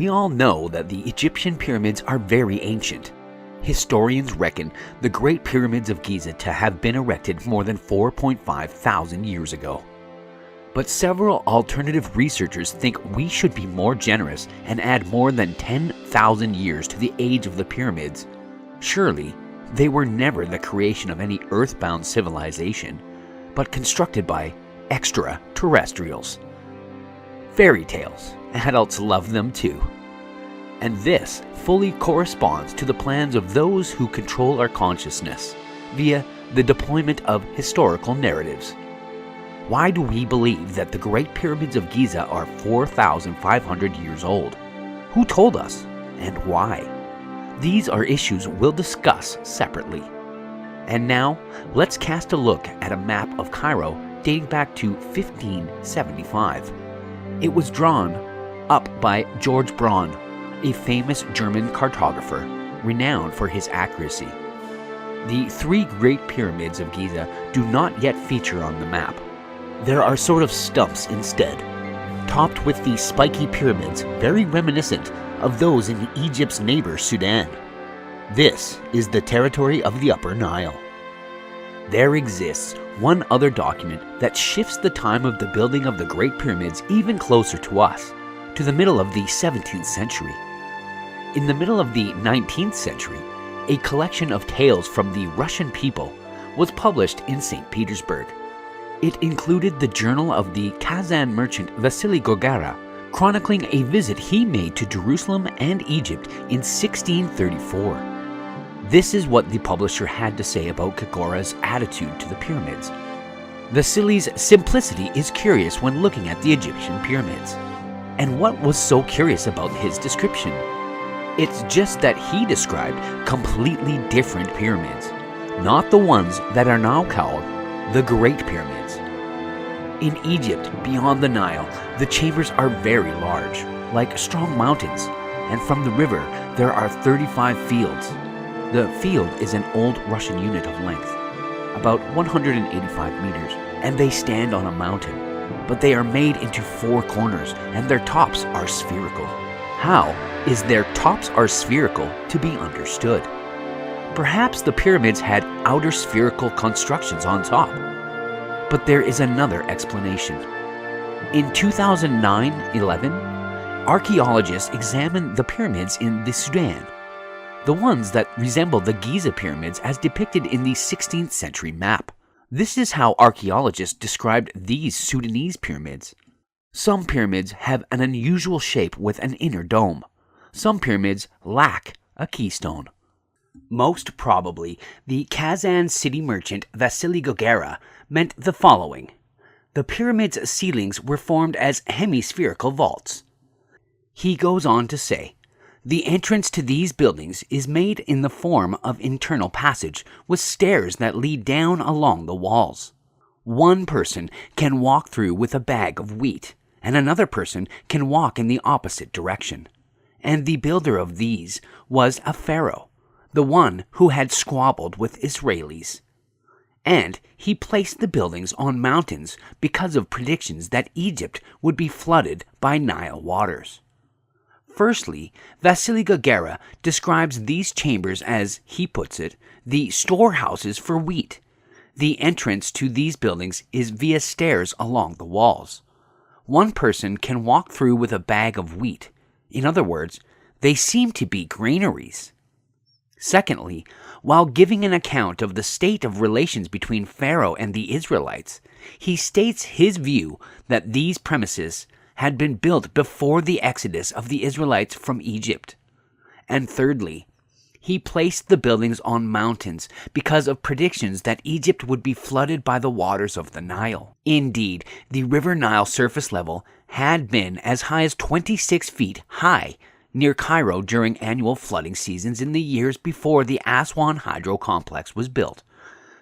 We all know that the Egyptian pyramids are very ancient. Historians reckon the Great Pyramids of Giza to have been erected more than 4.5 thousand years ago. But several alternative researchers think we should be more generous and add more than 10,000 years to the age of the pyramids. Surely, they were never the creation of any earthbound civilization, but constructed by extraterrestrials. Fairy tales. Adults love them too. And this fully corresponds to the plans of those who control our consciousness via the deployment of historical narratives. Why do we believe that the Great Pyramids of Giza are 4,500 years old? Who told us, and why? These are issues we'll discuss separately. And now, let's cast a look at a map of Cairo dating back to 1575. It was drawn up by George Braun, a famous German cartographer renowned for his accuracy. The three Great Pyramids of Giza do not yet feature on the map. There are sort of stumps instead, topped with the spiky pyramids very reminiscent of those in Egypt's neighbor Sudan. This is the territory of the Upper Nile. There exists one other document that shifts the time of the building of the Great Pyramids even closer to us, to the middle of the 17th century. In the middle of the 19th century, a collection of tales from the Russian people was published in St. Petersburg. It included the journal of the Kazan merchant Vasily Gogara, chronicling a visit he made to Jerusalem and Egypt in 1634. This is what the publisher had to say about Gogora's attitude to the pyramids. Vasily's simplicity is curious when looking at the Egyptian pyramids. And what was so curious about his description? It's just that he described completely different pyramids, not the ones that are now called the Great Pyramids. In Egypt, beyond the Nile, the chambers are very large, like strong mountains, and from the river there are 35 fields. The field is an old Russian unit of length, about 185 meters, and they stand on a mountain, but they are made into four corners and their tops are spherical. How is their tops are spherical to be understood? Perhaps the pyramids had outer spherical constructions on top. But there is another explanation. In 2009-11, archaeologists examined the pyramids in the Sudan, the ones that resemble the Giza pyramids as depicted in the 16th century map. This is how archaeologists described these Sudanese pyramids. Some pyramids have an unusual shape with an inner dome. Some pyramids lack a keystone. Most probably, the Kazan city merchant Vasily Gogara meant the following. The pyramid's ceilings were formed as hemispherical vaults. He goes on to say, the entrance to these buildings is made in the form of internal passage with stairs that lead down along the walls. One person can walk through with a bag of wheat, and another person can walk in the opposite direction. And the builder of these was a pharaoh, the one who had squabbled with Israelis. And he placed the buildings on mountains because of predictions that Egypt would be flooded by Nile waters. Firstly, Vasily Gogara describes these chambers as, he puts it, the storehouses for wheat. The entrance to these buildings is via stairs along the walls. One person can walk through with a bag of wheat. In other words, they seem to be granaries. Secondly, while giving an account of the state of relations between Pharaoh and the Israelites, he states his view that these premises had been built before the exodus of the Israelites from Egypt. And thirdly, he placed the buildings on mountains because of predictions that Egypt would be flooded by the waters of the Nile. Indeed, the River Nile surface level had been as high as 26 feet high near Cairo during annual flooding seasons in the years before the Aswan hydro complex was built.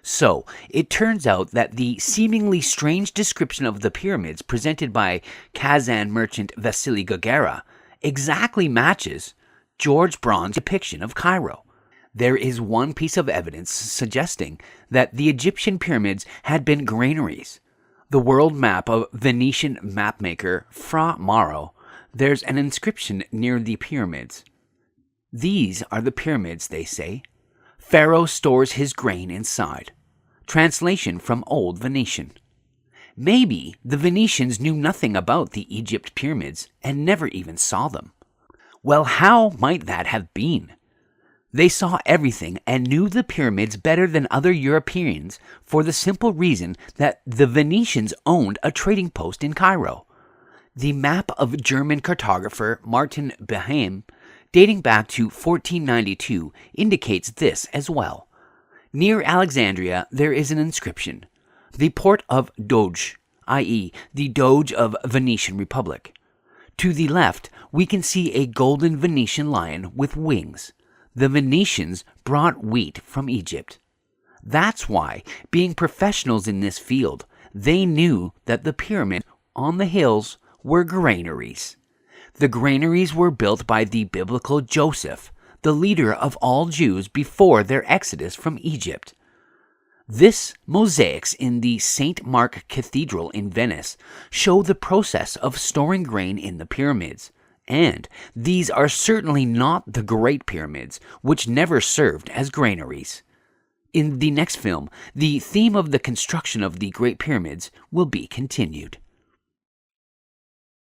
So, it turns out that the seemingly strange description of the pyramids presented by Kazan merchant Vasily Gogara exactly matches George Braun's depiction of Cairo. There is one piece of evidence suggesting that the Egyptian pyramids had been granaries. The world map of Venetian mapmaker Fra Mauro there's an inscription near the pyramids. These are the pyramids, they say. Pharaoh stores his grain inside. Translation from Old Venetian. Maybe the Venetians knew nothing about the Egypt pyramids and never even saw them. Well, how might that have been? They saw everything and knew the pyramids better than other Europeans for the simple reason that the Venetians owned a trading post in Cairo. The map of German cartographer Martin Behaim, dating back to 1492, indicates this as well. Near Alexandria there is an inscription, the port of Doge, i.e. the Doge of Venetian Republic. To the left, we can see a golden Venetian lion with wings. The Venetians brought wheat from Egypt. That's why, being professionals in this field, they knew that the pyramids on the hills were granaries. The granaries were built by the biblical Joseph, the leader of all Jews before their exodus from Egypt. This mosaics in the St. Mark Cathedral in Venice show the process of storing grain in the pyramids. And these are certainly not the Great Pyramids, which never served as granaries. In the next film, the theme of the construction of the Great Pyramids will be continued.